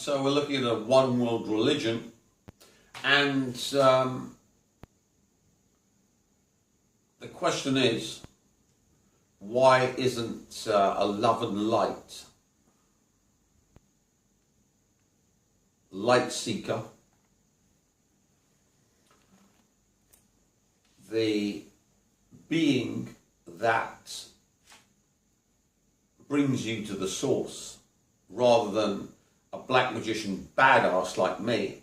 So we're looking at a one world religion, and the question is, why isn't a love and light seeker, the being that brings you to the source, rather than a black magician badass like me?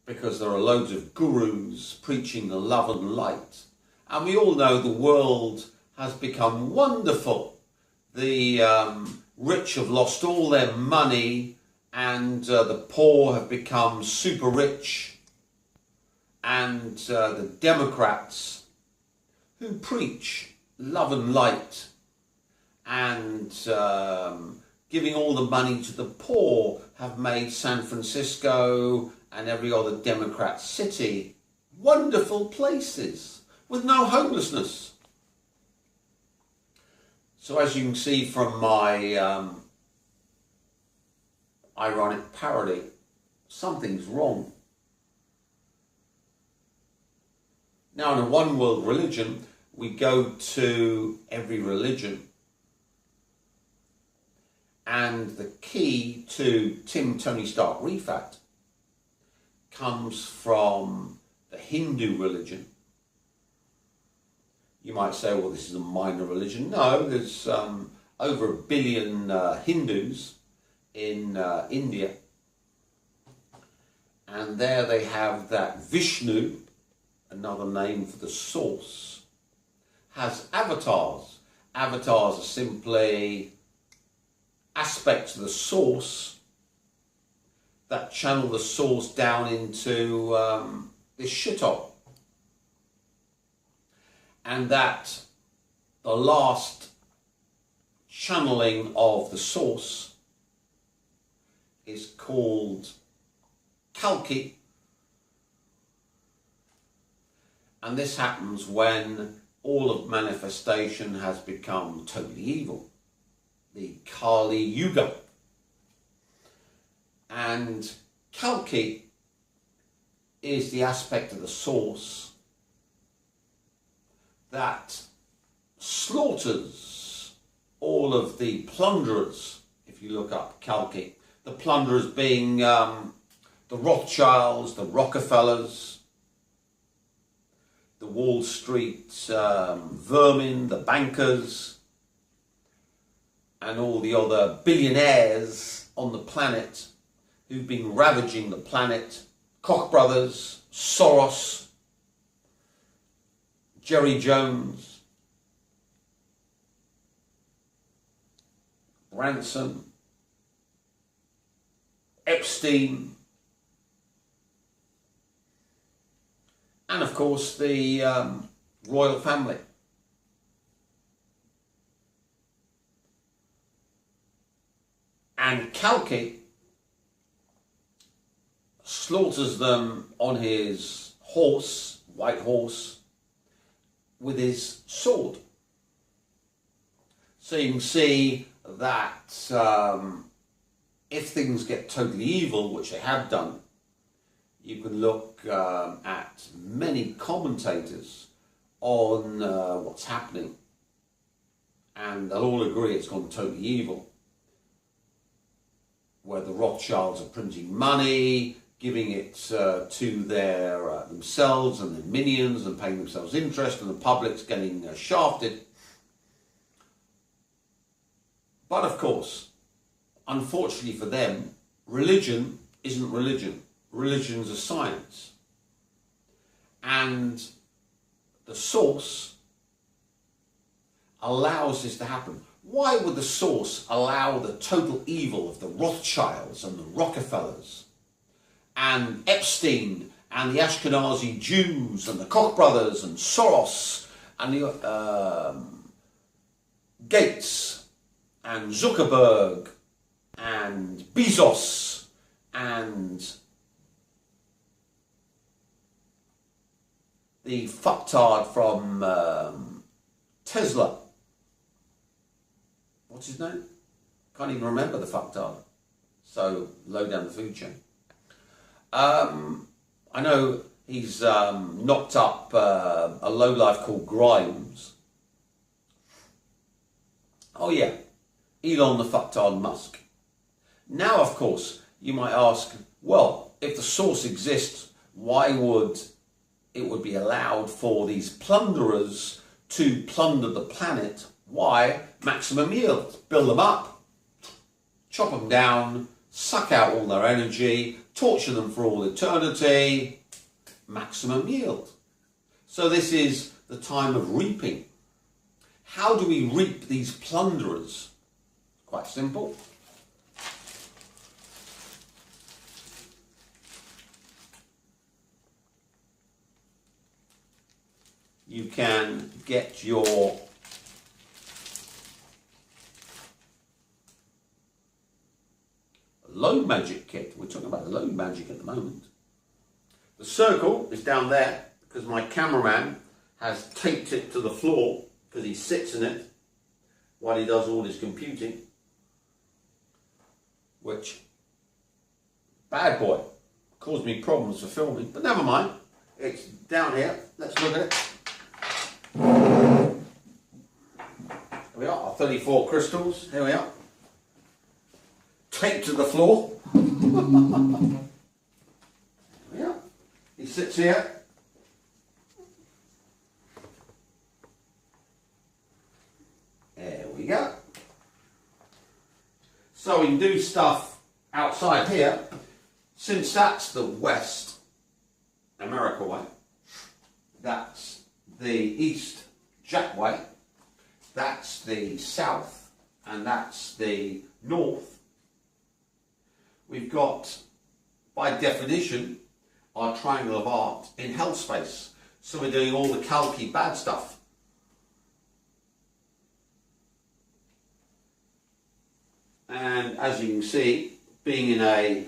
Because there are loads of gurus preaching the love and light. And we all know the world has become wonderful. The rich have lost all their money, and the poor have become super rich. And the Democrats, who preach love and light and giving all the money to the poor, have made San Francisco and every other Democrat city wonderful places with no homelessness. So as you can see from my ironic parody, something's wrong. Now, in a one world religion, we go to every religion, and the key to Tim Tony Stark Rifat comes from the Hindu religion. You might say, well, this is a minor religion. No, there's over 1 billion Hindus in India, and there they have that Vishnu, another name for the source, has avatars. Avatars are simply aspects of the source that channel the source down into this shithole. And that the last channeling of the source is called Kalki. And this happens when all of manifestation has become totally evil. The Kali Yuga. And Kalki is the aspect of the source that slaughters all of the plunderers. If you look up Kalki, the plunderers being the Rothschilds, the Rockefellers, the Wall Street vermin, the bankers, and all the other billionaires on the planet who've been ravaging the planet. Koch brothers, Soros, Jerry Jones, Branson, Epstein, and of course the royal family. And Kalki slaughters them on his horse, white horse, with his sword. So you can see that if things get totally evil, which they have done, you can look at many commentators on what's happening, and they'll all agree it's gone totally evil. Where the Rothschilds are printing money, giving it to their themselves and their minions, and paying themselves interest, and the public's getting shafted. But of course, unfortunately for them, religion isn't religion. Religion's a science. And the source allows this to happen. Why would the source allow the total evil of the Rothschilds and the Rockefellers and Epstein and the Ashkenazi Jews and the Koch brothers and Soros and the Gates and Zuckerberg and Bezos and the fucktard from Tesla what's his name? Can't even remember the fucktard. So low down the food chain. I know he's knocked up a lowlife called Grimes. Oh yeah, Elon the fucktard Musk. Now, of course, you might ask, well, if the source exists, why would it be allowed for these plunderers to plunder the planet? Why? Maximum yield. Build them up, chop them down, suck out all their energy, torture them for all eternity, maximum yield. So this is the time of reaping. How do we reap these plunderers? Quite simple. You can get your load magic kit. We're talking about load magic at the moment. The circle is down there because my cameraman has taped it to the floor because he sits in it while he does all his computing. Which, bad boy, caused me problems for filming, but never mind. It's down here. Let's look at it. Here we are, our 34 crystals. Here we are. Taped to the floor. There we are. He sits here. There we go. So we can do stuff outside here. Since that's the West America way, that's the East Jack way, that's the South, and that's the North. We've got, by definition, our triangle of art in hell space. So we're doing all the Kalki bad stuff. And as you can see, being in a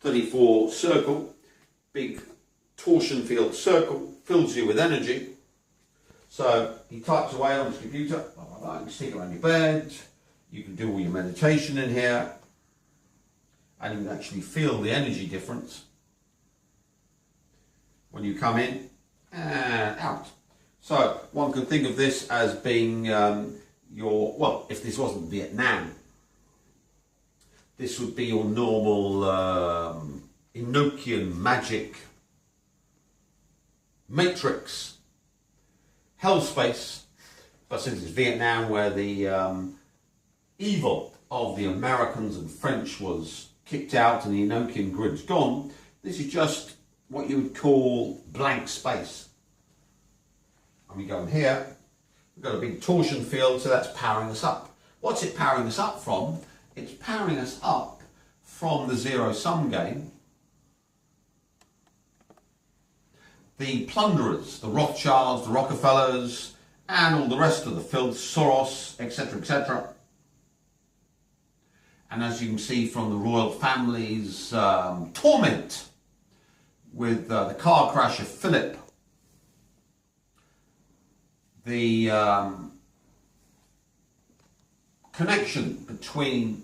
34 circle, big torsion field circle, fills you with energy. So he types away on his computer, blah, blah, blah. You can stick it around your bed, you can do all your meditation in here, and you can actually feel the energy difference when you come in and out. So one could think of this as being well, if this wasn't Vietnam, this would be your normal Enochian magic matrix hell space. But since it's Vietnam, where the evil of the Americans and French was kicked out and the Enochian grid's gone, this is just what you would call blank space. And we go in here, we've got a big torsion field, so that's powering us up. What's it powering us up from? It's powering us up from the zero-sum game. The plunderers, the Rothschilds, the Rockefellers, and all the rest of the filth, Soros, etc., etc. And as you can see from the royal family's torment with the car crash of Philip, the connection between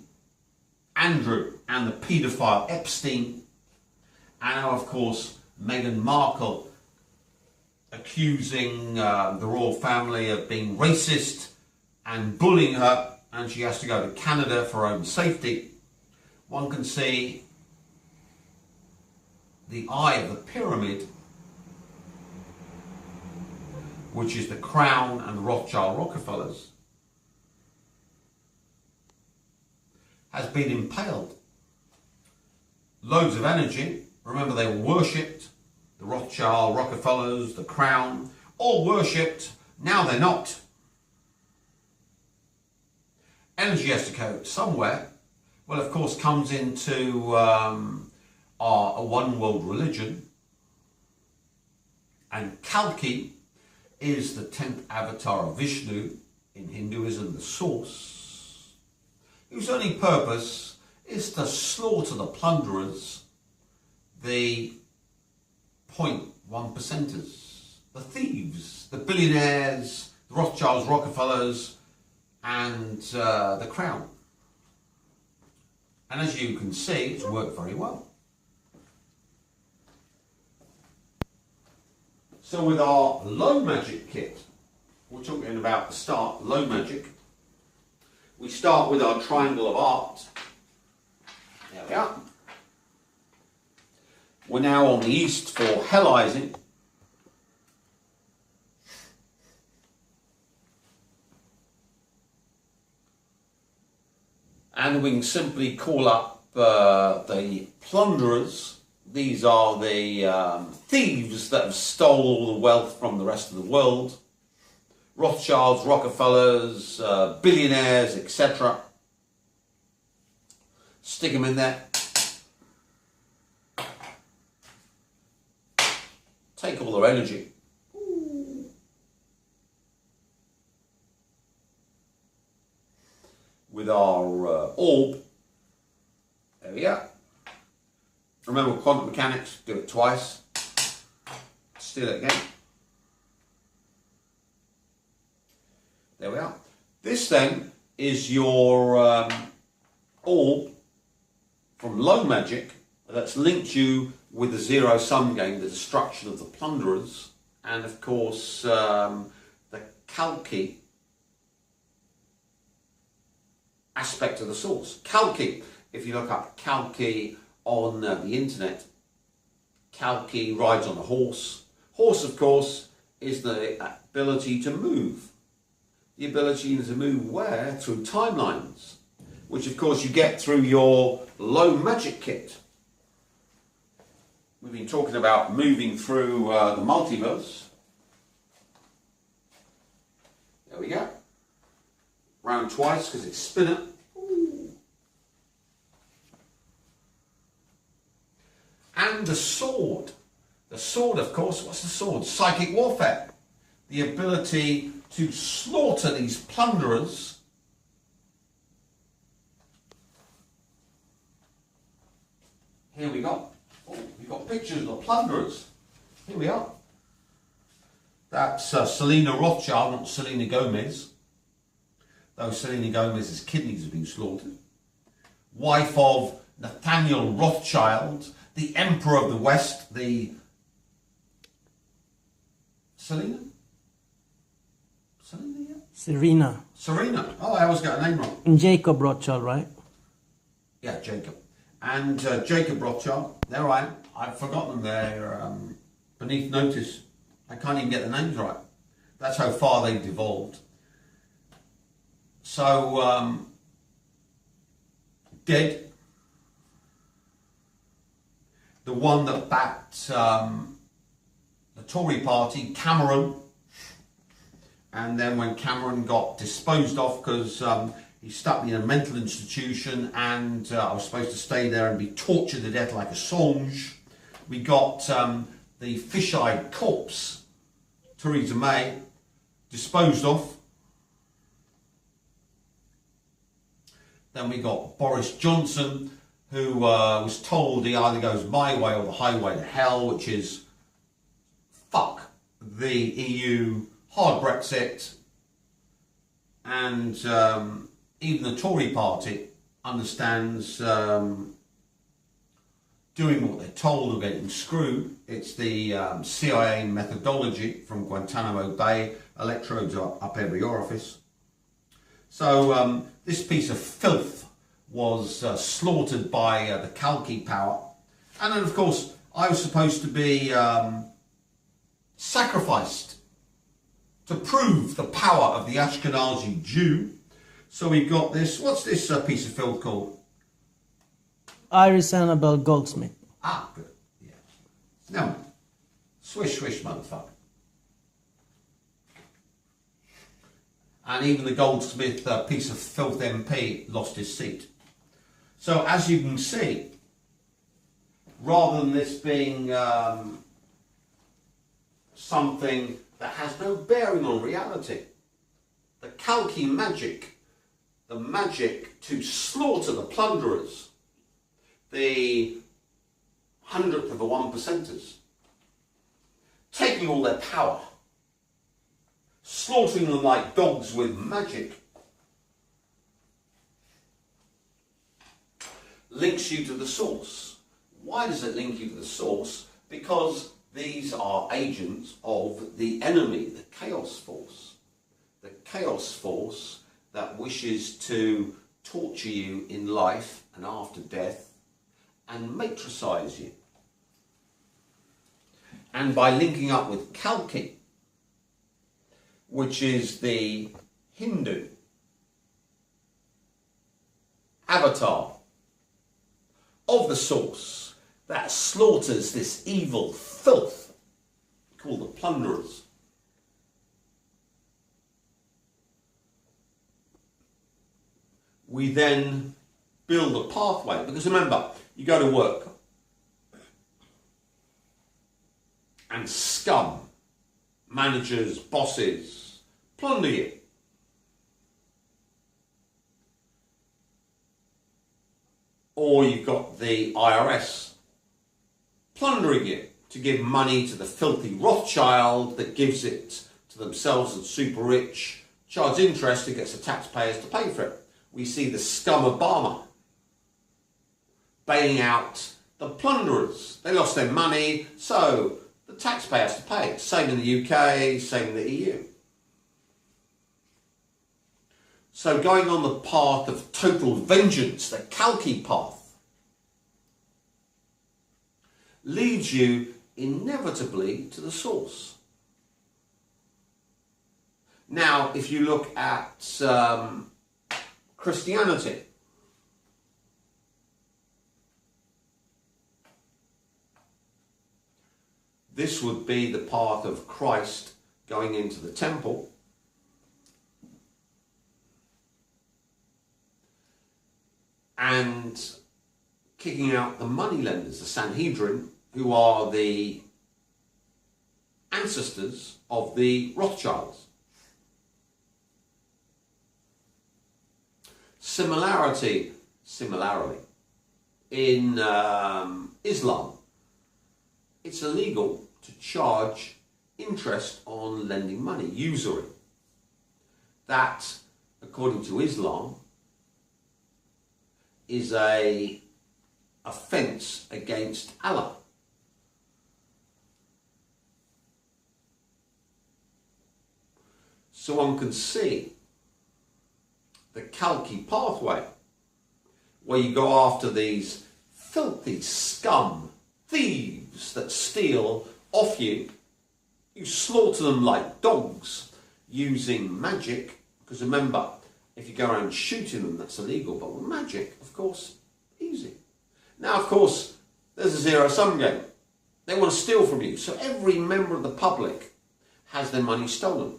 Andrew and the paedophile Epstein, and now of course Meghan Markle accusing the royal family of being racist and bullying her, and she has to go to Canada for her own safety. One can see the eye of the pyramid, which is the Crown and the Rothschild Rockefellers, has been impaled. Loads of energy. Remember, they were worshipped. The Rothschild, Rockefellers, the Crown, all worshipped. Now they're not. Energy has to go somewhere. Well, of course, comes into a one world religion. And Kalki is the 10th avatar of Vishnu in Hinduism, the source, whose only purpose is to slaughter the plunderers, the 0.1%ers, the thieves, the billionaires, the Rothschilds, Rockefellers, and the crown. And as you can see, it's worked very well. So with our low magic kit, we're talking about the start, low magic. We start with our triangle of art. There we are. We're now on the east for hellizing. And we can simply call up the plunderers. These are the thieves that have stole all the wealth from the rest of the world. Rothschilds, Rockefellers, billionaires, etc. Stick them in there. Take all their energy. With our orb. There we go. Remember quantum mechanics, do it twice. Steal it again. There we are. This then is your orb from low magic that's linked you with the zero-sum game, the destruction of the plunderers, and of course the Kalki aspect of the source. Kalki, if you look up Kalki on the internet, Kalki rides on a horse. Horse, of course, is the ability to move. The ability to move where? Through timelines, which of course you get through your low magic kit. We've been talking about moving through the multiverse. There we go. Round twice because it's spinner. Ooh. And the sword. The sword, of course, what's the sword? Psychic warfare. The ability to slaughter these plunderers. Here we go. Oh, we've got pictures of the plunderers. Here we are. That's Selena Rothschild, not Selena Gomez. Though Selena Gomez's kidneys have been slaughtered. Wife of Nathaniel Rothschild, the Emperor of the West, the... Selena? Selena, yeah? Serena. Serena. Oh, I always got her name wrong. And Jacob Rothschild, right? Yeah, Jacob. And Jacob Rothschild. There I am. I've forgotten them. They're beneath notice. I can't even get the names right. That's how far they've devolved. So, dead. The one that backed the Tory party, Cameron. And then when Cameron got disposed of because he stuck me in a mental institution and I was supposed to stay there and be tortured to death like Assange, we got the fish-eyed corpse, Theresa May, disposed of. Then we got Boris Johnson, who was told he either goes my way or the highway to hell, which is fuck the EU, hard Brexit, and even the Tory party understands doing what they're told or getting screwed. It's the CIA methodology from Guantanamo Bay, electrodes are up every orifice. So this piece of filth was slaughtered by the Kalki power. And then of course I was supposed to be sacrificed to prove the power of the Ashkenazi Jew. So we've got this, what's this piece of filth called? Iris Annabelle Goldsmith. Ah, good, yeah. No, swish, swish, motherfucker. And even the Goldsmith piece of filth MP lost his seat. So as you can see, rather than this being something that has no bearing on reality, the Kalki magic, the magic to slaughter the plunderers, the 100th of the 1%ers, taking all their power, slaughtering them like dogs with magic, links you to the source. Why does it link you to the source? Because these are agents of the enemy, the chaos force. The chaos force that wishes to torture you in life and after death and matricize you. And by linking up with Kalki, which is the Hindu avatar of the source that slaughters this evil filth called the plunderers, we then build a pathway. Because remember, you go to work and scum, managers, bosses, plunder you. Or you've got the IRS plundering you to give money to the filthy Rothschild that gives it to themselves and super rich, charge interest and gets the taxpayers to pay for it. We see the scum Obama bailing out the plunderers. They lost their money, so the taxpayer has to pay. Same in the UK, same in the EU. So going on the path of total vengeance, the Kalki path, leads you inevitably to the source. Now, if you look at Christianity, this would be the path of Christ going into the temple and kicking out the moneylenders, the Sanhedrin, who are the ancestors of the Rothschilds. Similarly, in Islam, it's illegal to charge interest on lending money, usury. That, according to Islam, is a offence against Allah. So one can see the Kalki pathway, where you go after these filthy scum, thieves that steal off you. You slaughter them like dogs using magic, because remember, if you go around shooting them, that's illegal, but with magic, of course, easy. Now, of course, there's a zero-sum game. They want to steal from you, so every member of the public has their money stolen.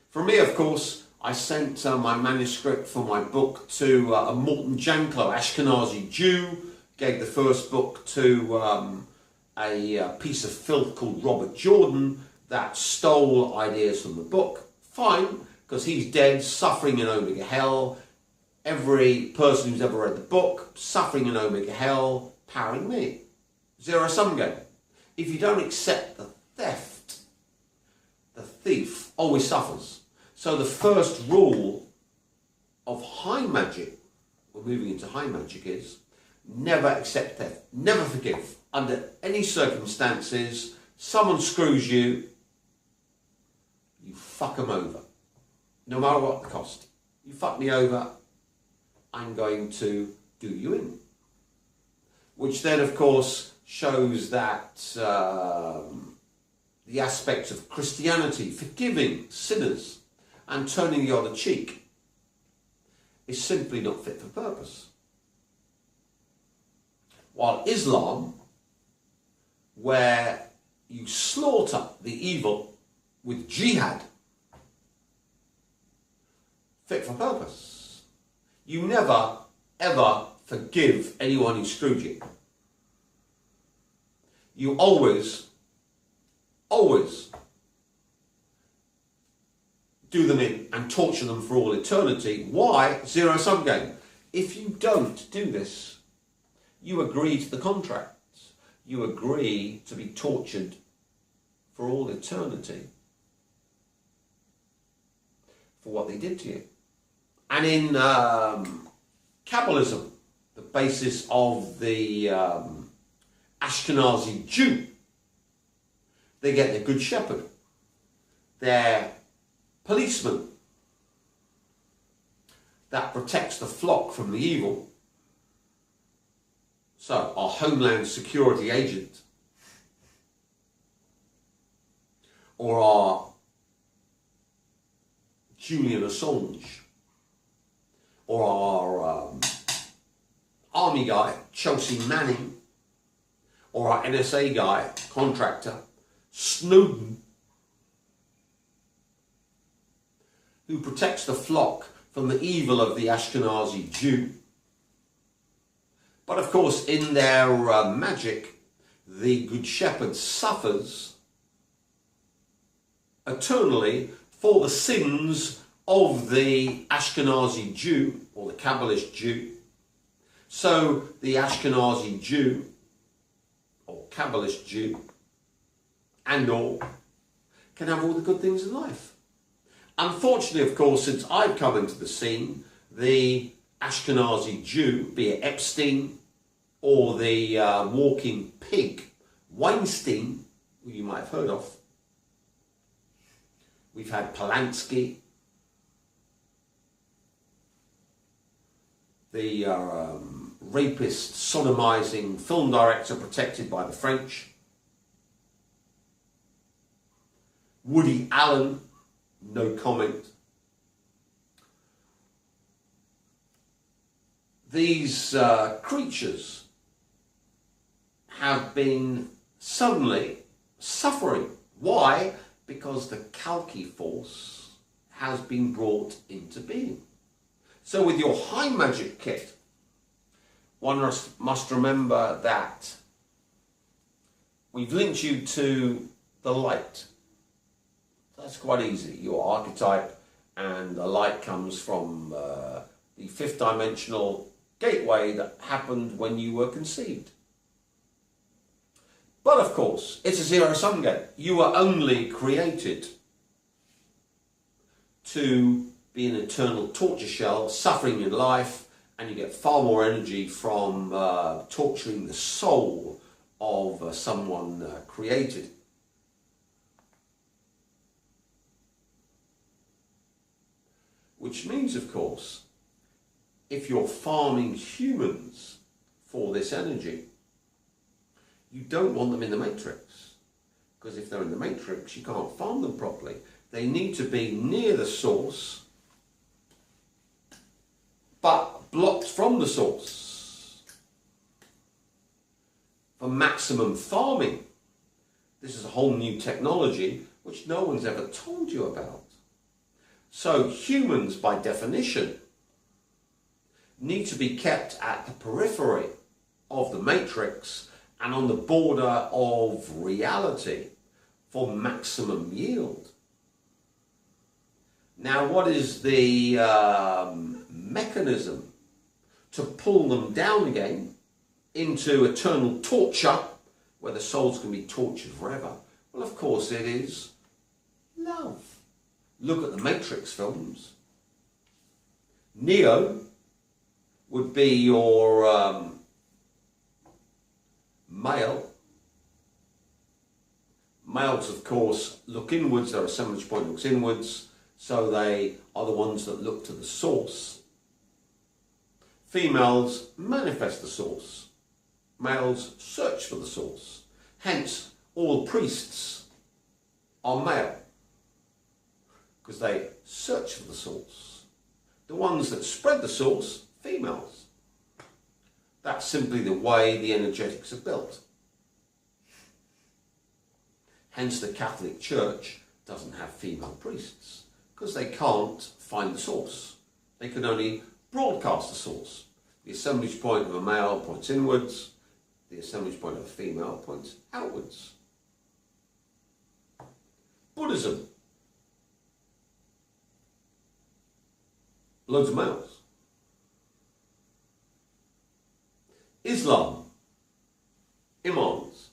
For me, of course, I sent my manuscript for my book to a Morton Janklow, Ashkenazi Jew, gave the first book to a piece of filth called Robert Jordan that stole ideas from the book. Fine, because he's dead, suffering in Omega Hell. Every person who's ever read the book, suffering in Omega Hell, powering me. Zero-sum game. If you don't accept the theft, the thief always suffers. So the first rule of high magic, we're moving into high magic, is never accept theft, never forgive. Under any circumstances, someone screws you, you fuck them over. No matter what the cost. You fuck me over, I'm going to do you in. Which then, of course, shows that the aspects of Christianity, forgiving sinners and turning the other cheek, is simply not fit for purpose. While Islam, where you slaughter the evil with jihad, fit for purpose. You never, ever forgive anyone who screwed you. You always do them in and torture them for all eternity. Why? Zero-sum game. If you don't do this, you agree to the contract. You agree to be tortured for all eternity for what they did to you. And in Kabbalism, the basis of the Ashkenazi Jew. They get their good shepherd, their policeman that protects the flock from the evil. So, our Homeland Security agent, or our Julian Assange, or our army guy, Chelsea Manning, or our NSA guy, contractor, Snowden, who protects the flock from the evil of the Ashkenazi Jew. But of course, in their magic, the Good Shepherd suffers eternally for the sins of the Ashkenazi Jew, or the Kabbalist Jew. So the Ashkenazi Jew, or Kabbalist Jew, and all, can have all the good things in life. Unfortunately, of course, since I've come into the scene, the Ashkenazi Jew, be it Epstein or the walking pig, Weinstein, who you might have heard of. We've had Polanski, the rapist, sodomizing film director protected by the French. Woody Allen, no comment. These creatures have been suddenly suffering. Why? Because the Kalki force has been brought into being. So with your high magic kit, one must remember that we've linked you to the light. That's quite easy. Your archetype, and the light comes from the fifth dimensional gateway that happened when you were conceived. But of course, it's a zero-sum game. You were only created to be an eternal torture shell, suffering in life, and you get far more energy from torturing the soul of someone created. Which means, of course, if you're farming humans for this energy, you don't want them in the matrix. Because if they're in the matrix, you can't farm them properly. They need to be near the source, but blocked from the source for maximum farming. This is a whole new technology which no one's ever told you about. So humans, by definition, need to be kept at the periphery of the matrix and on the border of reality for maximum yield. Now, what is the mechanism to pull them down again into eternal torture, where the souls can be tortured forever? Well, of course it is love. Look at the Matrix films. Neo would be your male. Males, of course, look inwards. Their assemblage point looks inwards, so they are the ones that look to the source. Females manifest the source. Males search for the source. Hence, all priests are male, because they search for the source. The ones that spread the source, females. That's simply the way the energetics are built. Hence the Catholic Church doesn't have female priests, because they can't find the source. They can only broadcast the source. The assemblage point of a male points inwards, the assemblage point of a female points outwards. Buddhism, loads of males. Islam, imams,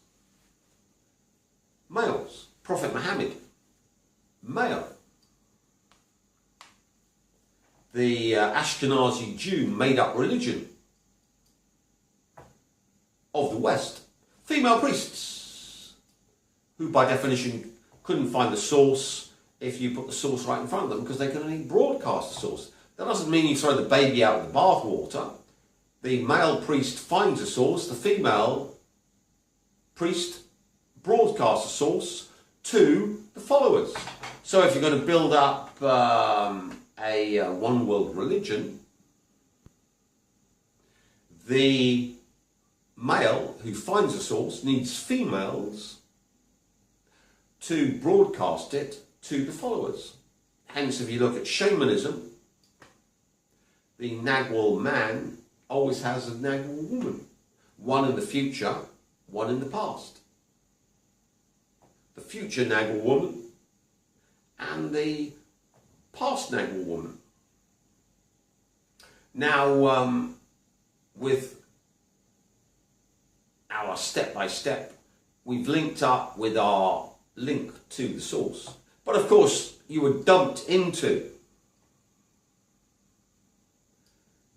males. Prophet Muhammad, male. The Ashkenazi Jew made up religion, of the West, female priests, who by definition couldn't find the source if you put the source right in front of them, because they can only broadcast the source. That doesn't mean you throw the baby out with the bathwater. The male priest finds a source, the female priest broadcasts the source to the followers. So if you're going to build up a one world religion, the male who finds a source needs females to broadcast it to the followers. Hence, if you look at shamanism, the Nagwal man always has a Nagwal woman. One in the future, one in the past. The future Nagwal woman and the past Nagwal woman. Now, with our step-by-step, we've linked up with our link to the source. But of course, you were dumped into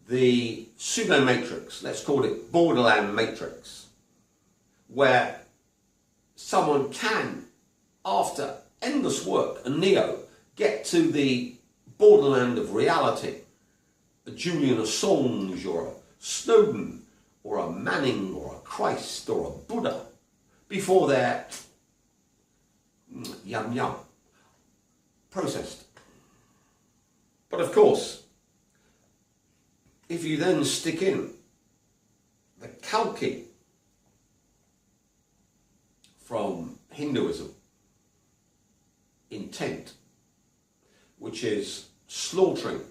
the pseudo-matrix, let's call it borderland matrix, where someone can, after endless work, a Neo, get to the borderland of reality, a Julian Assange or a Snowden or a Manning or a Christ or a Buddha, before they're yum processed. But of course, if you then stick in the Kalki from Hinduism, intent, which is slaughtering,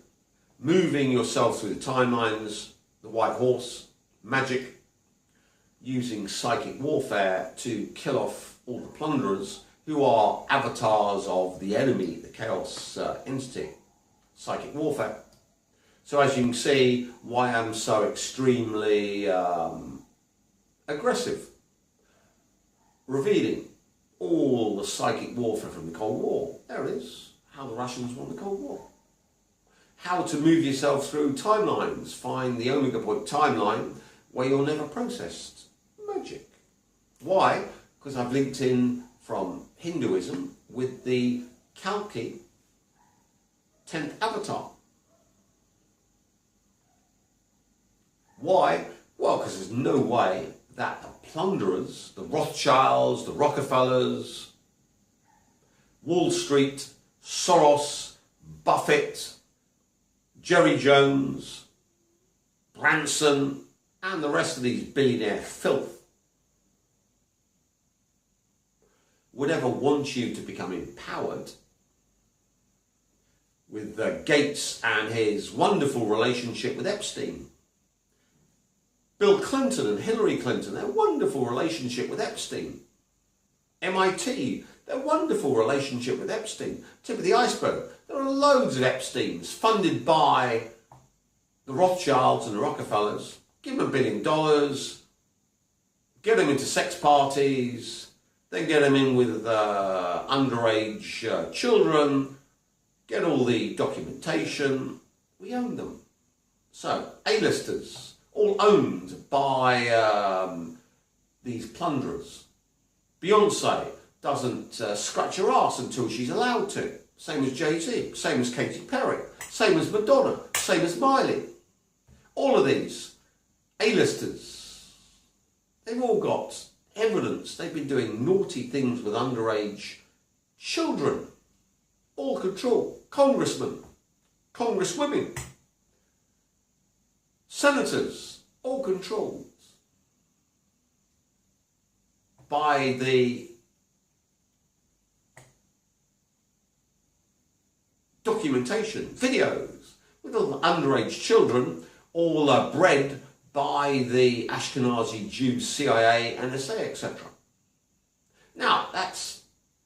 moving yourself through the timelines, the white horse, magic, using psychic warfare to kill off all the plunderers who are avatars of the enemy, the chaos entity, psychic warfare. So as you can see, why I'm so extremely aggressive, revealing all the psychic warfare from the Cold War. There it is, how the Russians won the Cold War. How to move yourself through timelines, find the Omega Point timeline where you're never processed. Magic. Why? Because I've linked in from Hinduism with the Kalki 10th avatar. Why? Well, because there's no way that the plunderers, the Rothschilds, the Rockefellers, Wall Street, Soros, Buffett, Jerry Jones, Branson, and the rest of these billionaire filth would ever want you to become empowered with Gates and his wonderful relationship with Epstein. Bill Clinton and Hillary Clinton, their wonderful relationship with Epstein. MIT, their wonderful relationship with Epstein. Tip of the iceberg. There are loads of Epsteins funded by the Rothschilds and the Rockefellers. Give them $1 billion, get them into sex parties, then get them in with underage children, get all the documentation. We own them. So, A-listers, all owned by these plunderers. Beyonce doesn't scratch her ass until she's allowed to. Same as Jay-Z, same as Katy Perry, same as Madonna, same as Miley. All of these A-listers, they've all got evidence they've been doing naughty things with underage children. All control. Congressmen, congresswomen, senators, all controlled by the documentation, videos, with all the underage children, all bred by the Ashkenazi Jews, CIA, NSA, etc. Now, that's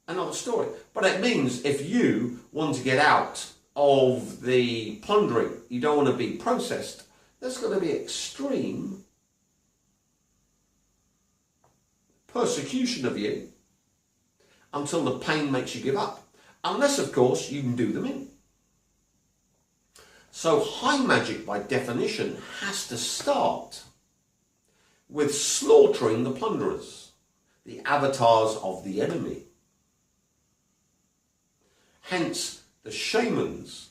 another story. But it means if you want to get out of the plundering, you don't want to be processed, there's going to be extreme persecution of you until the pain makes you give up. Unless, of course, you can do them in. So high magic, by definition, has to start with slaughtering the plunderers, the avatars of the enemy. Hence, the shamans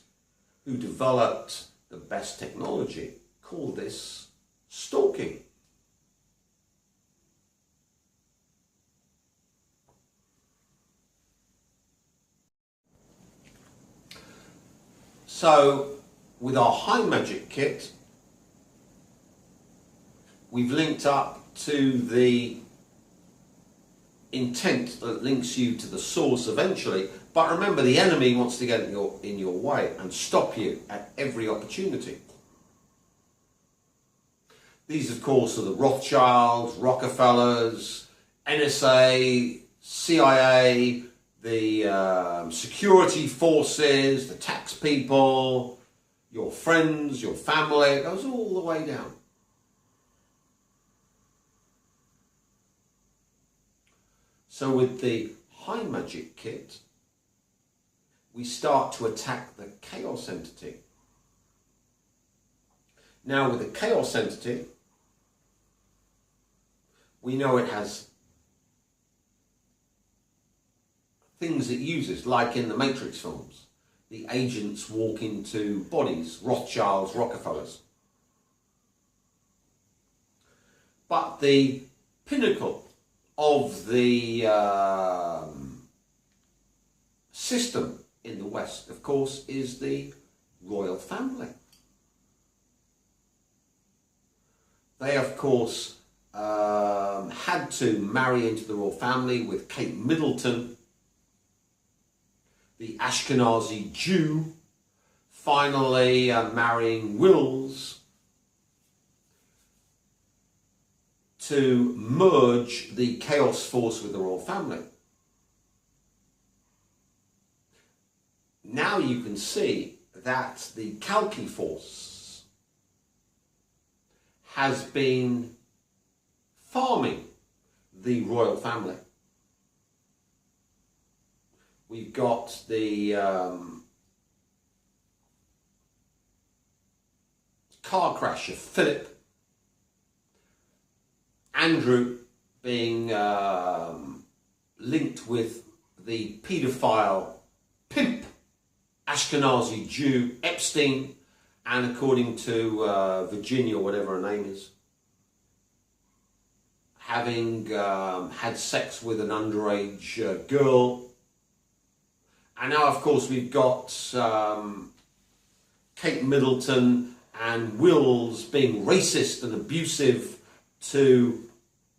who developed the best technology call this stalking. So, with our high magic kit, we've linked up to the intent that links you to the source eventually. But remember, the enemy wants to get in your way and stop you at every opportunity. These, of course, are the Rothschilds, Rockefellers, NSA, CIA, the security forces, the tax people, your friends, your family. It goes all the way down. So with the high magic kit, we start to attack the chaos entity. Now with the chaos entity, we know it has things it uses, like in the Matrix films. The agents walk into bodies, Rothschilds, Rockefellers. But the pinnacle of the system in the West, of course, is the royal family. They, of course, had to marry into the royal family with Kate Middleton, the Ashkenazi Jew, finally marrying Wills to merge the chaos force with the royal family. Now you can see that the Kalki force has been farming the royal family. We've got the car crash of Philip, Andrew being linked with the paedophile pimp Ashkenazi Jew Epstein, and according to Virginia, whatever her name is, having had sex with an underage girl. And now, of course, we've got Kate Middleton and Wills being racist and abusive to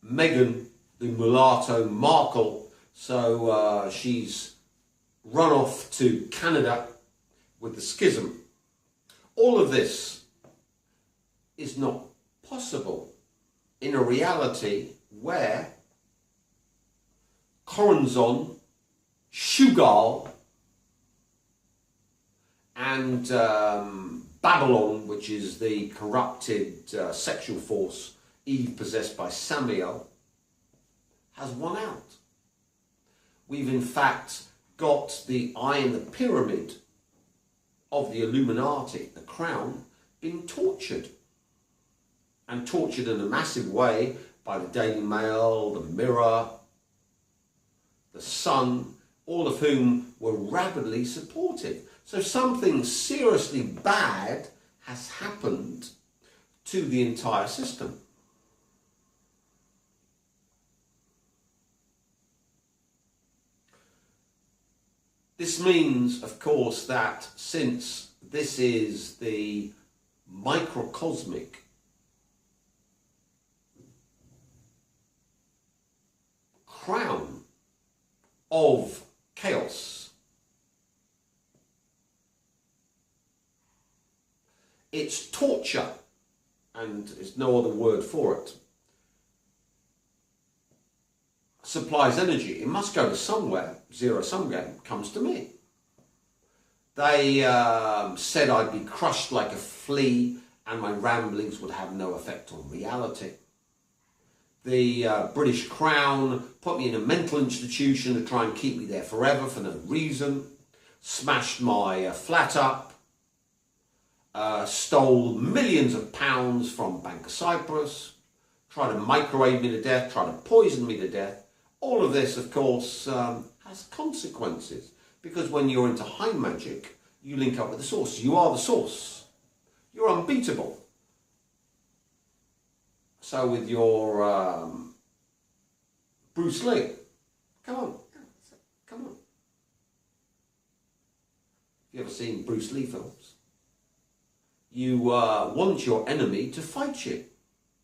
Meghan, the mulatto Markle. So she's run off to Canada with the schism. All of this is not possible in a reality where Corazon, Shugal, and Babylon, which is the corrupted sexual force Eve possessed by Samael, has won out. We've in fact got the eye in the pyramid of the Illuminati, the crown, being tortured. And tortured in a massive way by the Daily Mail, the Mirror, the Sun, all of whom were rabidly supportive. So something seriously bad has happened to the entire system. This means, of course, that since this is the microcosmic crown of chaos, it's torture, and there's no other word for it, supplies energy. It must go to somewhere. Zero-sum game comes to me. They said I'd be crushed like a flea and my ramblings would have no effect on reality. The British Crown put me in a mental institution to try and keep me there forever for no reason. Smashed my flat up. Stole millions of pounds from Bank of Cyprus. try to microwave me to death, try to poison me to death. All of this, of course, has consequences, because when you're into high magic, you link up with the source. You are the source. You're unbeatable. So with your Bruce Lee, come on. If you've ever seen Bruce Lee films, you want your enemy to fight you.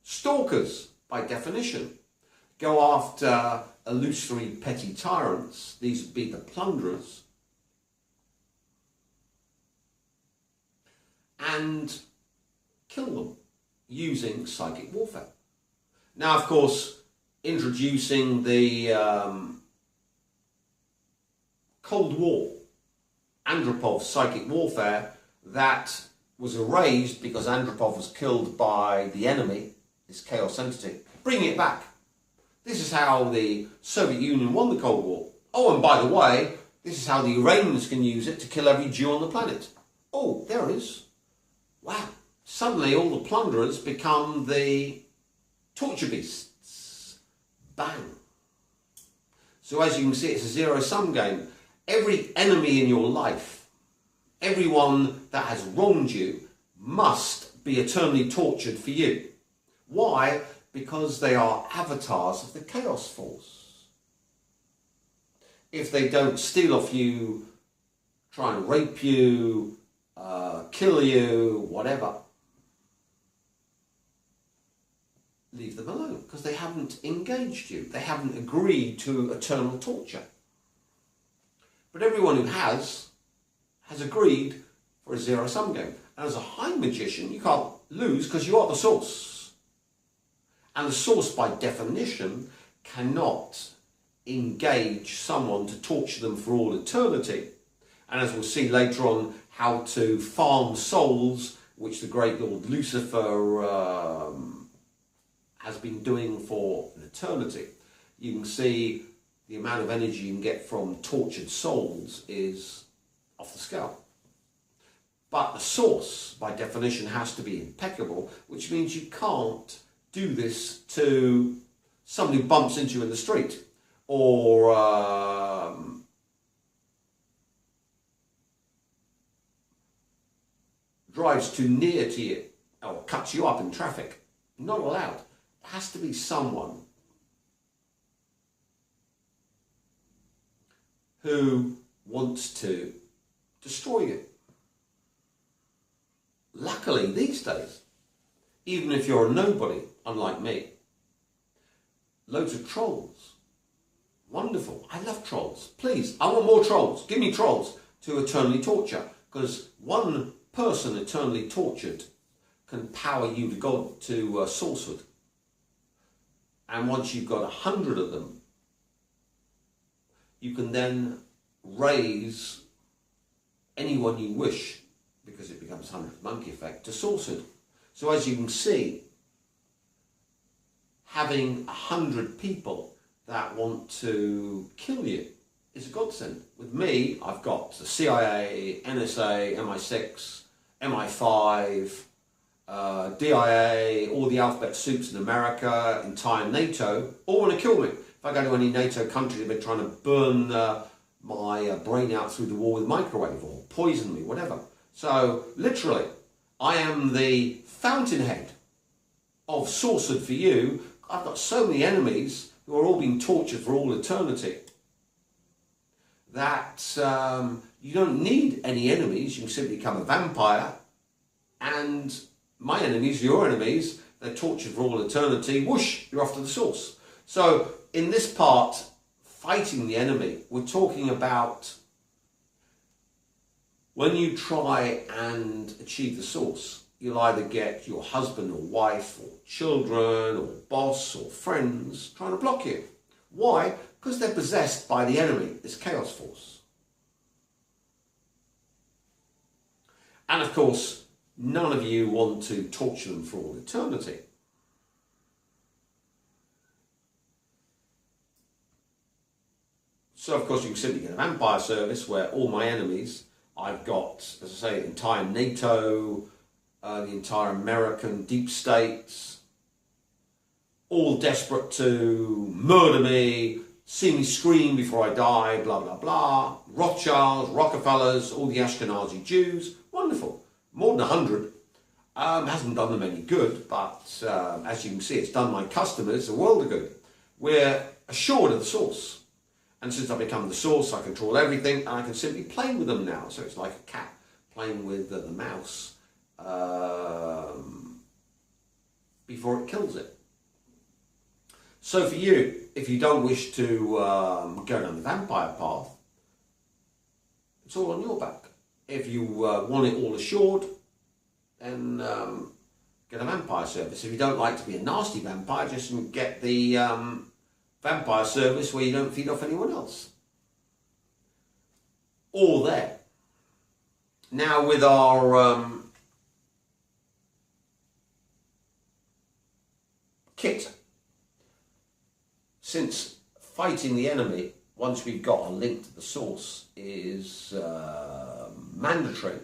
Stalkers, by definition, go after illusory petty tyrants. These would be the plunderers. And kill them using psychic warfare. Now, of course, introducing the Cold War, Andropov psychic warfare, that was erased because Andropov was killed by the enemy, this chaos entity. Bringing it back. This is how the Soviet Union won the Cold War. Oh, and by the way, this is how the Iranians can use it to kill every Jew on the planet. Oh, there it is. Wow. Suddenly all the plunderers become the torture beasts. Bang. So as you can see, it's a zero-sum game. Every enemy in your life, everyone that has wronged you, must be eternally tortured for you. Why? Because they are avatars of the Chaos Force. If they don't steal off you, try and rape you, kill you, whatever, leave them alone, because they haven't engaged you. They haven't agreed to eternal torture. But everyone who has agreed for a zero-sum game. And as a high magician, you can't lose because you are the source. And the source, by definition, cannot engage someone to torture them for all eternity. And as we'll see later on, how to farm souls, which the great Lord Lucifer has been doing for an eternity. You can see the amount of energy you can get from tortured souls is off the scale. But the source, by definition, has to be impeccable, which means you can't do this to somebody who bumps into you in the street, or drives too near to you, or cuts you up in traffic. Not allowed. It has to be someone who wants to destroy you. Luckily, these days, even if you're a nobody, unlike me, loads of trolls. Wonderful. I love trolls. Please, I want more trolls. Give me trolls to eternally torture, because one person eternally tortured can power you to God to sourcehood. And once you've got 100 of them, you can then raise anyone you wish, because it becomes 100th monkey effect, to sourcehood. So as you can see, having 100 people that want to kill you is a godsend. With me, I've got the CIA, NSA, MI6, MI5, DIA, all the alphabet soups in America, entire NATO, all want to kill me. If I go to any NATO country, they've been trying to burn my brain out through the wall with a microwave, or poison me, whatever. So, literally, I am the fountainhead of sourcehood for you. I've got so many enemies who are all being tortured for all eternity that you don't need any enemies. You can simply become a vampire, and my enemies, your enemies, they're tortured for all eternity. Whoosh, you're off to the source. So in this part, fighting the enemy, we're talking about when you try and achieve the source, you'll either get your husband or wife or children or boss or friends trying to block you. Why? Because they're possessed by the enemy, this chaos force. And of course, none of you want to torture them for all eternity. So of course you can simply get a vampire service where all my enemies, I've got, as I say, the entire NATO, the entire American deep states, all desperate to murder me, see me scream before I die, blah, blah, blah. Rothschilds, Rockefellers, all the Ashkenazi Jews, wonderful. More than 100. Hasn't done them any good, but as you can see, it's done my customers a world of good. We're assured of the source. And since I become the source, I control everything, and I can simply play with them now. So it's like a cat playing with the mouse before it kills it. So for you, if you don't wish to go down the vampire path, it's all on your back. If you want it all assured, then get a vampire service. If you don't like to be a nasty vampire, just get the vampire service where you don't feed off anyone else. All there. Now with our kit, since fighting the enemy, once we've got a link to the source, is mandatory,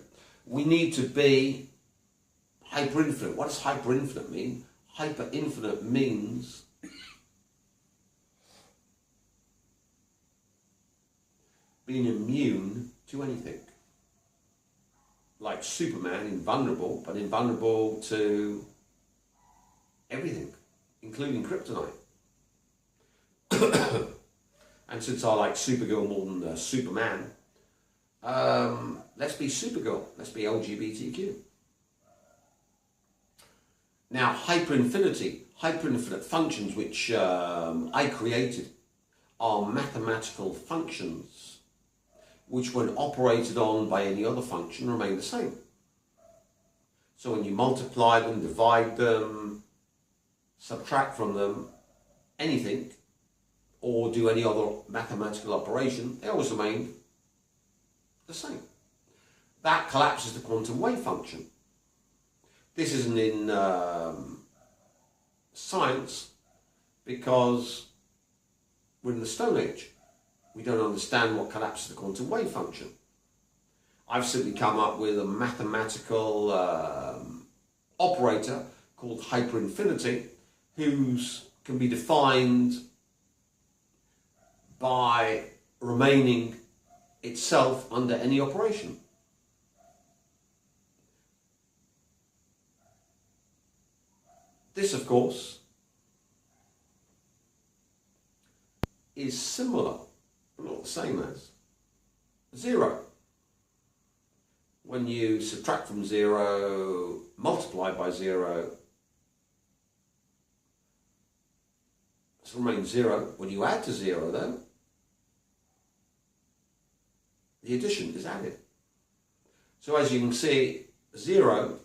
we need to be hyperinfinite. What does hyperinfinite mean? Hyperinfinite means being immune to anything. Like Superman, invulnerable, but invulnerable to everything, including kryptonite. And since I like Supergirl more than Superman, let's be Supergirl, let's be LGBTQ. Now, hyperinfinite functions, which I created, are mathematical functions which, when operated on by any other function, remain the same. So when you multiply them, divide them, subtract from them, anything, or do any other mathematical operation, they always remain the same. That collapses the quantum wave function. This isn't in science because we're in the Stone Age. We don't understand what collapses the quantum wave function. I've simply come up with a mathematical operator called hyperinfinity, whose can be defined by remaining itself under any operation. This, of course, is similar, but not the same as zero. When you subtract from zero, multiply by zero, it remains zero. When you add to zero, though, the addition is added. So as you can see, zero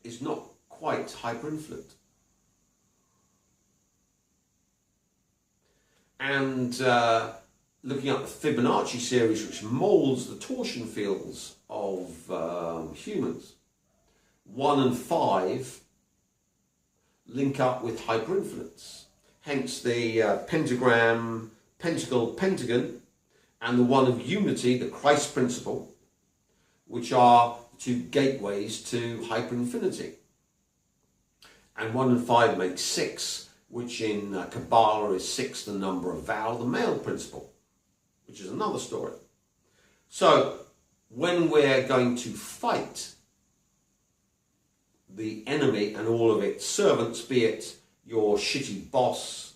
is not quite hyperinfinite. And looking at the Fibonacci series, which molds the torsion fields of humans, 1 and 5 link up with hyperinfinites. Hence the pentagram, pentacle, pentagon, and the one of unity, the Christ principle, which are two gateways to hyperinfinity. And 1 and 5 make 6, which in Kabbalah is 6, the number of Val, the male principle, which is another story. So when we're going to fight the enemy and all of its servants, be it your shitty boss,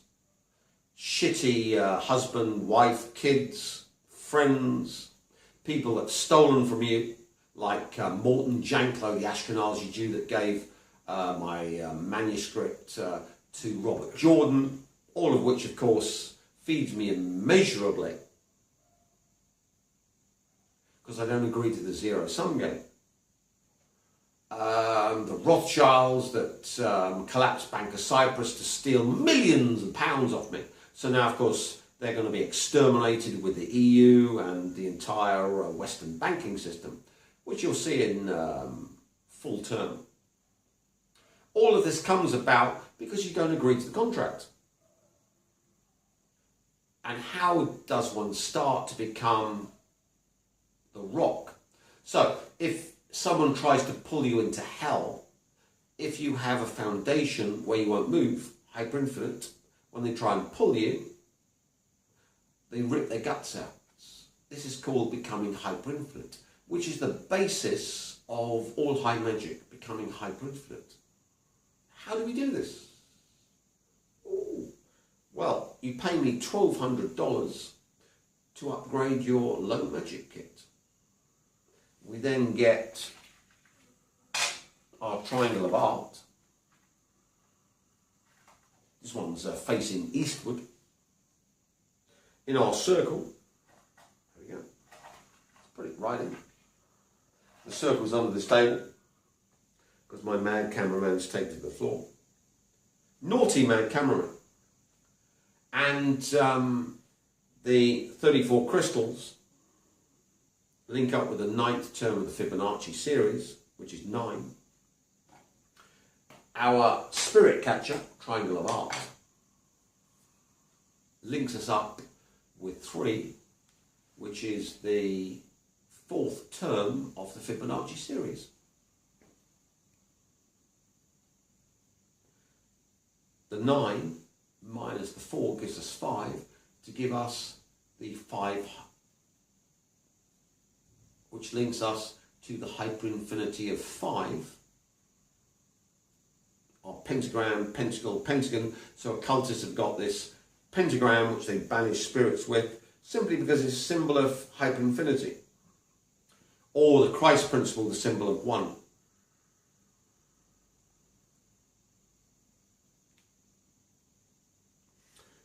shitty husband, wife, kids, friends, people that have stolen from you, like Morton Janklow, the Ashkenazi Jew that gave my manuscript to Robert Jordan, all of which, of course, feeds me immeasurably because I don't agree to the zero-sum game. The Rothschilds that collapsed Bank of Cyprus to steal millions of pounds off me. So now, of course, they're going to be exterminated with the EU and the entire Western banking system, which you'll see in full term. All of this comes about because you don't agree to the contract. And how does one start to become the rock? So if someone tries to pull you into hell, if you have a foundation where you won't move, Hyperinfinite, when they try and pull you, they rip their guts out. This is called becoming hyperinfinite, which is the basis of all high magic, becoming hyperinfinite. How do we do this? Ooh. Well, you pay me $1,200 to upgrade your low magic kit. We then get our triangle of art. This one's facing eastward. In our circle, there we go. Let's put it right in. The circle's under this table because my mad cameraman's taken to the floor. Naughty mad cameraman. And the 34 crystals link up with the 9th term of the Fibonacci series, which is 9. Our spirit catcher, triangle of art, links us up with 3, which is the 4th term of the Fibonacci series. The 9 minus the 4 gives us 5, to give us the 5, which links us to the hyperinfinity of 5. Our pentagram, pentacle, pentagon. So occultists have got this pentagram which they banish spirits with, simply because it's a symbol of hyperinfinity. Or the Christ principle, the symbol of 1.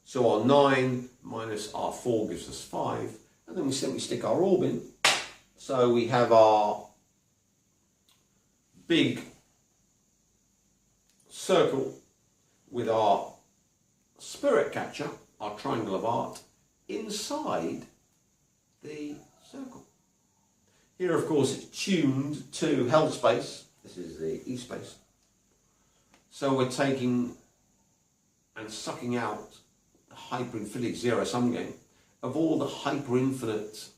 So our 9 minus our 4 gives us 5, and then we simply stick our orb in. So we have our big circle with our spirit catcher, our triangle of art, inside the circle. Here, of course, it's tuned to hell space. This is the E space. So we're taking and sucking out the hyperinfinite zero-sum game of all the hyperinfinite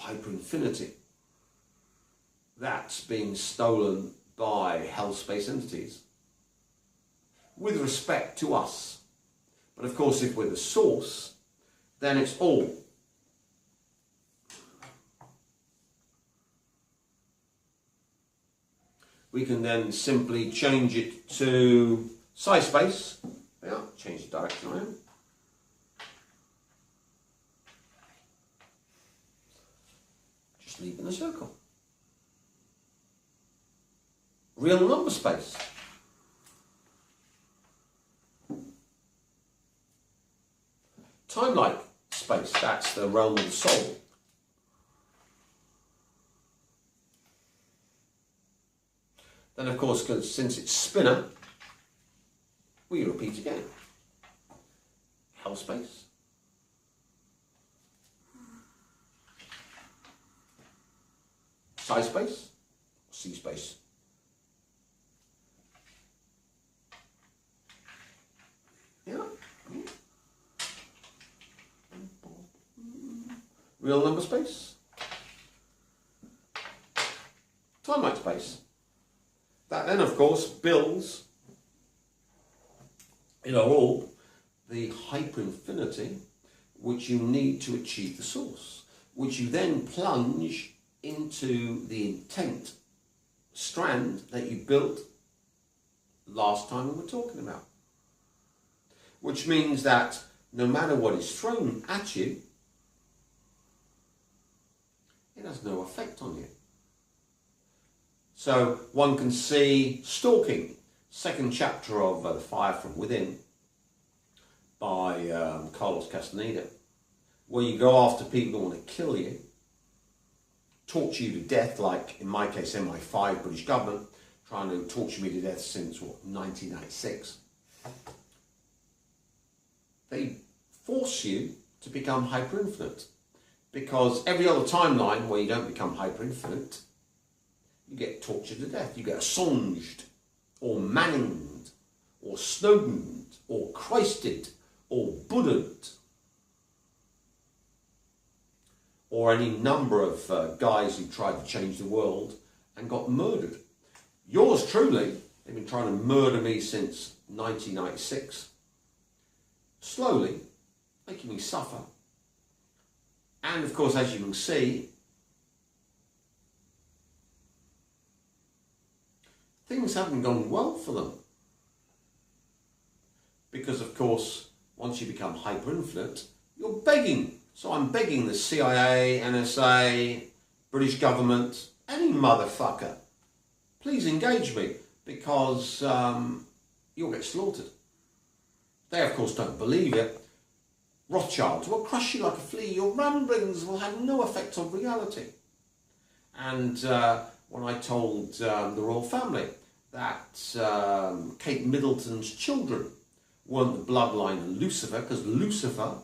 hyperinfinity that's being stolen by hell space entities with respect to us. But of course, if we're the source, then it's all. We can then simply change it to size space. Yeah, change the direction I am. Just leave in the circle. Real number space. Time-like space, that's the realm of the soul. Then of course, since it's spinner, we repeat again. Hell space. Psi space, C space. Yeah. Real number space. Time-like space. That then, of course, builds in our orb the hyperinfinity which you need to achieve the source, which you then plunge into the intent strand that you built last time we were talking about. Which means that no matter what is thrown at you, it has no effect on you. So one can see Stalking, second chapter of The Fire from Within by Carlos Castaneda, where you go after people who want to kill you, torture you to death, like in my case MI5 British government, trying to torture me to death since, what, 1996. They force you to become hyperinfinite, because every other timeline where you don't become hyperinfinite, you get tortured to death, you get Assanged, or Manninged, or Snowdened, or Christed, or Buddha'd, or any number of guys who tried to change the world and got murdered. Yours truly, they've been trying to murder me since 1996, slowly, making me suffer. And of course, as you can see, things haven't gone well for them. Because of course, once you become hyperinfinite, you're begging. So I'm begging the CIA, NSA, British government, any motherfucker, please engage me, because you'll get slaughtered. They of course don't believe it. Rothschilds will crush you like a flea. Your ramblings will have no effect on reality. And when I told the royal family that Kate Middleton's children weren't the bloodline of Lucifer, because Lucifer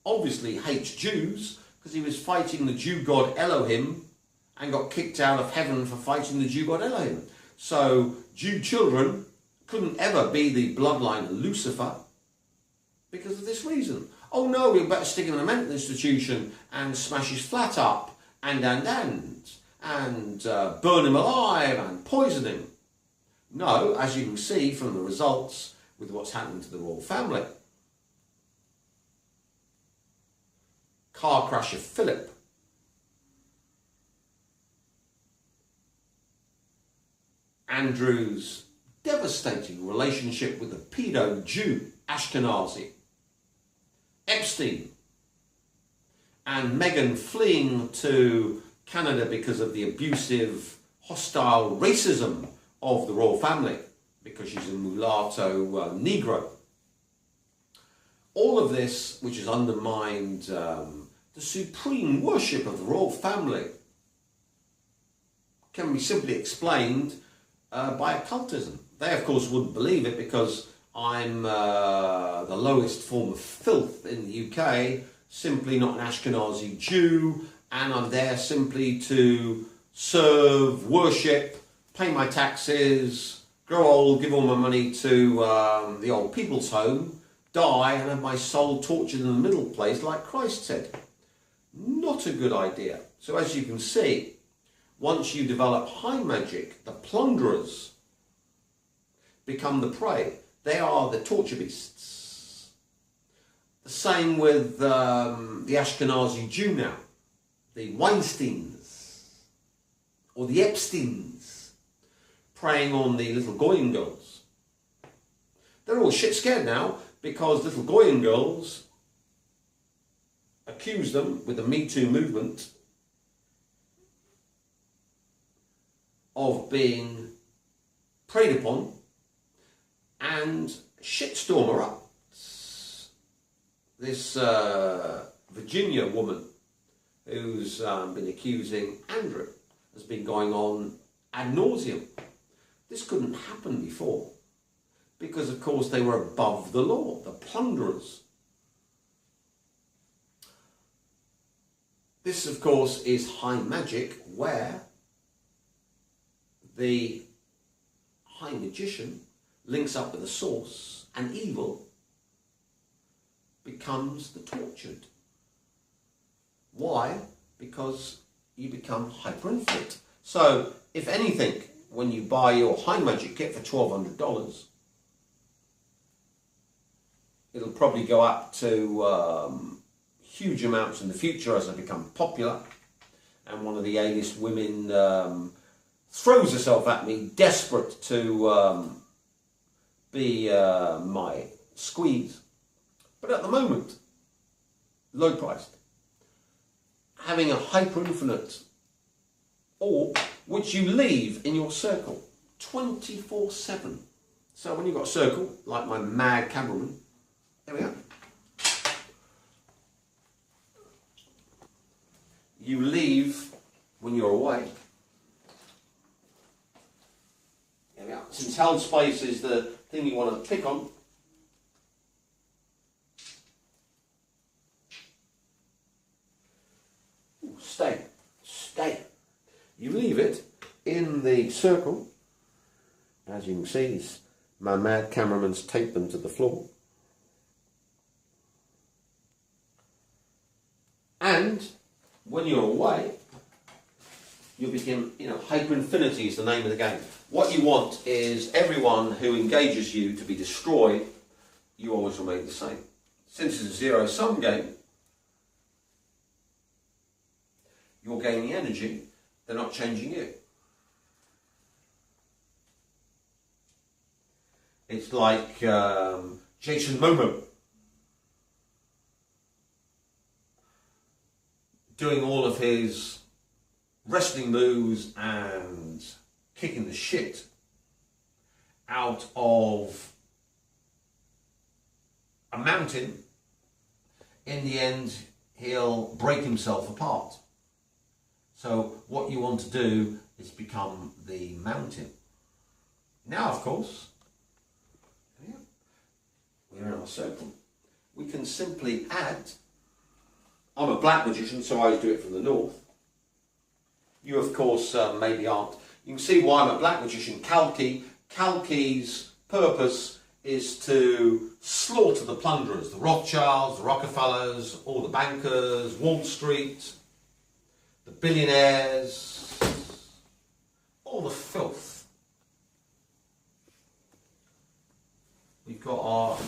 obviously hates Jews, because he was fighting the Jew god Elohim and got kicked out of heaven for fighting the Jew god Elohim. So Jew children couldn't ever be the bloodline of Lucifer because of this reason. Oh no, we better stick him in a mental institution and smash his flat up and burn him alive and poison him. No, as you can see from the results with what's happening to the royal family. Car crasher Philip, Andrew's devastating relationship with the pedo Jew Ashkenazi, Epstein, and Meghan fleeing to Canada because of the abusive, hostile racism of the royal family, because she's a mulatto Negro. All of this, which has undermined the supreme worship of the royal family, can be simply explained by occultism. They, of course, wouldn't believe it because I'm the lowest form of filth in the UK, simply not an Ashkenazi Jew, and I'm there simply to serve, worship, pay my taxes, grow old, give all my money to the old people's home, die and have my soul tortured in the middle place like Christ said. Not a good idea. So as you can see, once you develop high magic, the plunderers become the prey. They are the torture beasts. The same with the Ashkenazi Jew now, the Weinsteins or the Epsteins, preying on the little Goyen girls. They're all shit scared now because little Goyen girls accuse them with the Me Too movement of being preyed upon and shitstorm her up. This Virginia woman who's been accusing Andrew has been going on ad nauseum. This couldn't happen before because, of course, they were above the law, the plunderers. This, of course, is high magic, where the high magician links up with the source, and evil becomes the tortured. Why? Because you become hyperinfinite. So, if anything, when you buy your high magic kit for $1,200, it'll probably go up to huge amounts in the future as I become popular, and one of the A-list women throws herself at me, desperate to be my squeeze. But at the moment, low priced. Having a hyperinfinite orb which you leave in your circle 24/7. So when you've got a circle, like my mad cameraman, there we go. You leave when you're away. There we are. Since held space is the thing you want to pick on, stay. You leave it in the circle. As you can see, it's My mad cameraman's taped them to the floor. And when you're away, you begin, Hyperinfinity is the name of the game. What you want is everyone who engages you to be destroyed. You always remain the same. Since it's a zero-sum game, you're gaining energy, they're not changing you. It's like Jason Momoa doing all of his wrestling moves and kicking the shit out of a mountain. In the end, he'll break himself apart. So what you want to do is become the mountain. Now, of course, we're in our circle. We can simply add. I'm a black magician, so I always do it from the north. You, of course, maybe aren't. You can see why I'm a black magician. Kalki. Kalki's purpose is to slaughter the plunderers, the Rothschilds, the Rockefellers, all the bankers, Wall Street, the billionaires, all the filth. We've got our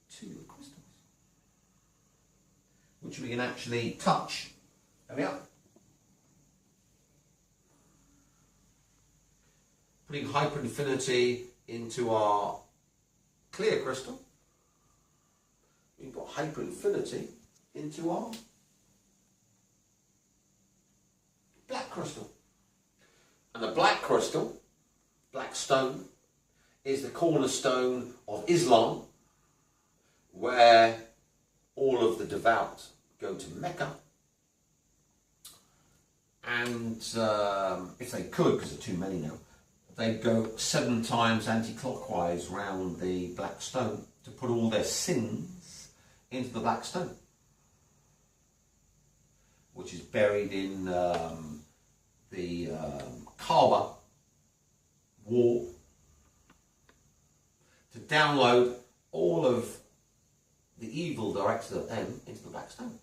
two crystals, which we can actually touch. There we are. Putting Hyperinfinity into our clear crystal. We've got Hyperinfinity into our black crystal. And the black crystal, black stone, is the cornerstone of Islam, where all of the devout go to Mecca. And if they could, because there are too many now, they'd go 7 times anti-clockwise round the black stone to put all their sins into the black stone, which is buried in the Kaaba wall, to download all of the evil directed at them into the black stone.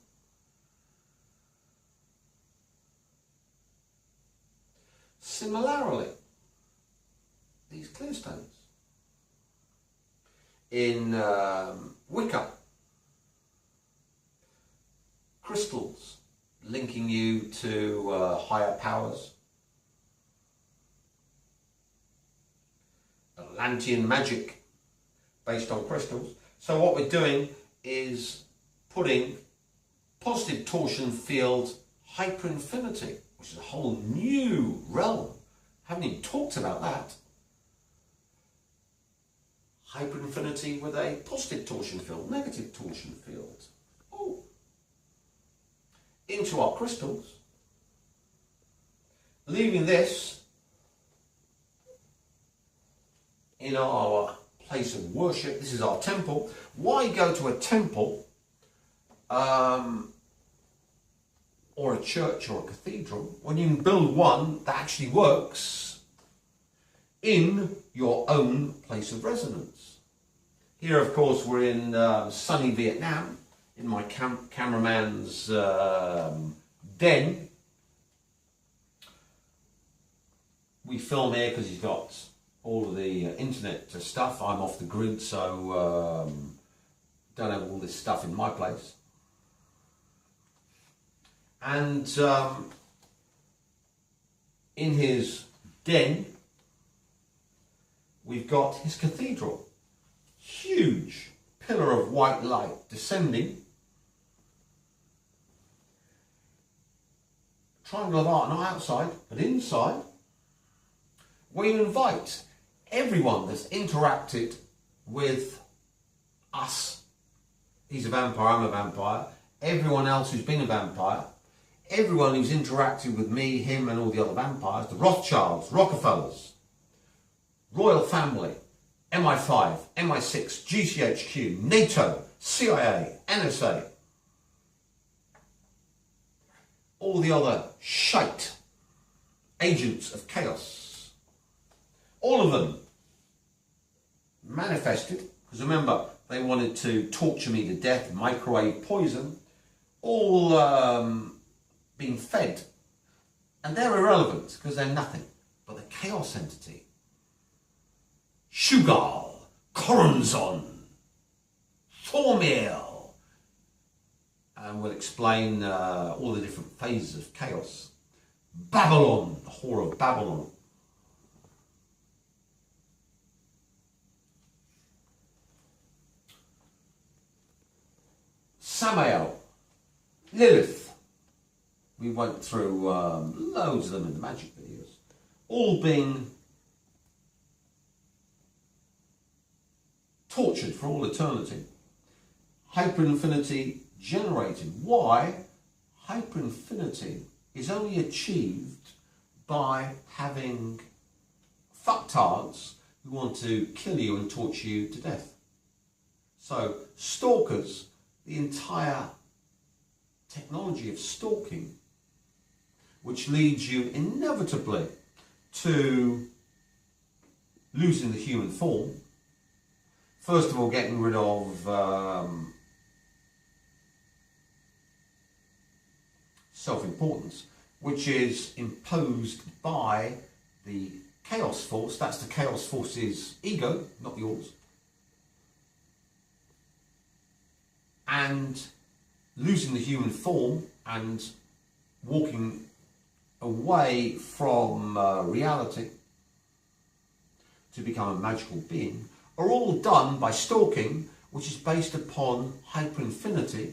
Similarly, these clear stones in Wicca, crystals linking you to higher powers, Atlantean magic based on crystals. So what we're doing is putting positive torsion field Hyperinfinity, which is a whole new realm. Haven't even talked about that. Hyperinfinity with a positive torsion field, negative torsion field. Oh. Into our crystals. Leaving this in our place of worship. This is our temple. Why go to a temple or a church or a cathedral when you can build one that actually works in your own place of residence? Here, of course, we're in sunny Vietnam, in my cameraman's den. We film here because he's got all of the internet stuff. I'm off the grid, so don't have all this stuff in my place. And in his den, we've got his cathedral. Huge pillar of white light descending. Triangle of art, not outside, but inside, where you invite everyone that's interacted with us. He's a vampire, I'm a vampire. Everyone else who's been a vampire. Everyone who's interacted with me, him and all the other vampires. The Rothschilds, Rockefellers, Royal Family, MI5, MI6, GCHQ, NATO, CIA, NSA. All the other shite agents of chaos. All of them manifested, because remember, they wanted to torture me to death, microwave poison, all being fed. And they're irrelevant, because they're nothing. But the chaos entity, Shugal, Coronzon, Thormil, and we'll explain all the different phases of chaos. Babylon, the whore of Babylon. Samael, Lilith. We went through loads of them in the magic videos. All being tortured for all eternity. Hyperinfinity generated. Why? Hyperinfinity is only achieved by having fucktards who want to kill you and torture you to death. So, stalkers, the entire technology of stalking, which leads you inevitably to losing the human form. First of all, getting rid of self-importance, which is imposed by the Chaos Force. That's the Chaos Force's ego, not yours. And losing the human form and walking away from reality to become a magical being are all done by stalking, which is based upon hyperinfinity,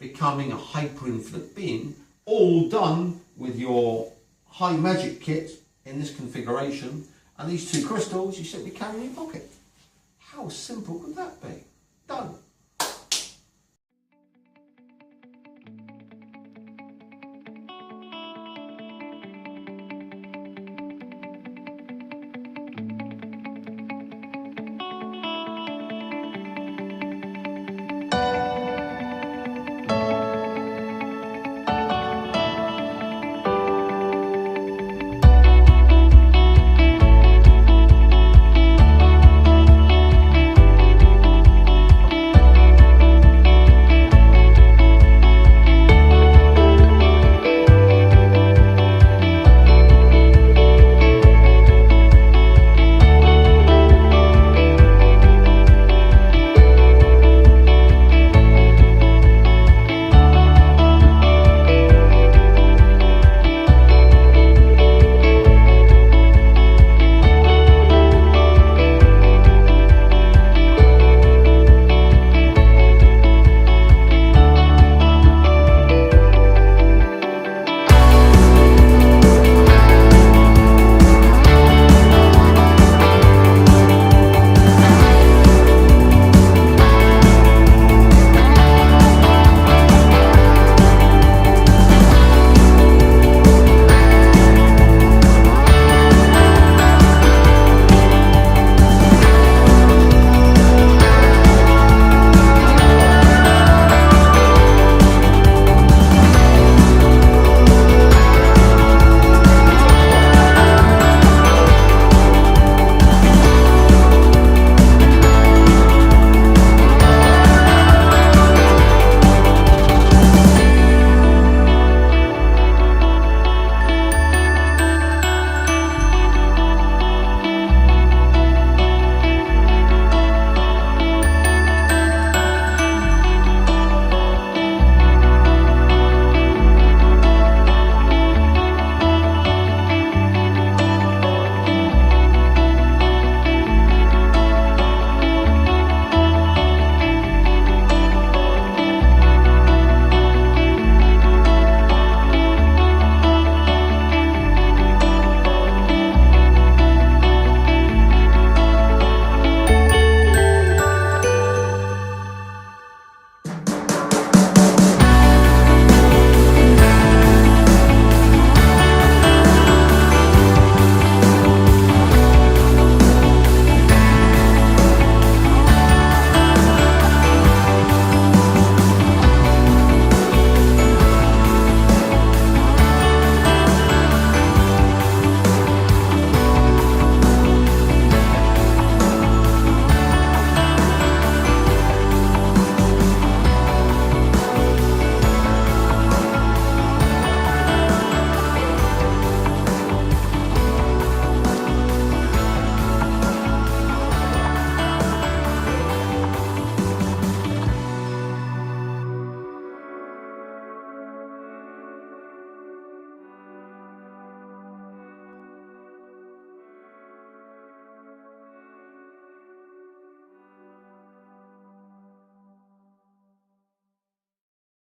becoming a hyperinfinite being, all done with your high magic kit in this configuration, and these two crystals you simply carry in your pocket. How simple could that be?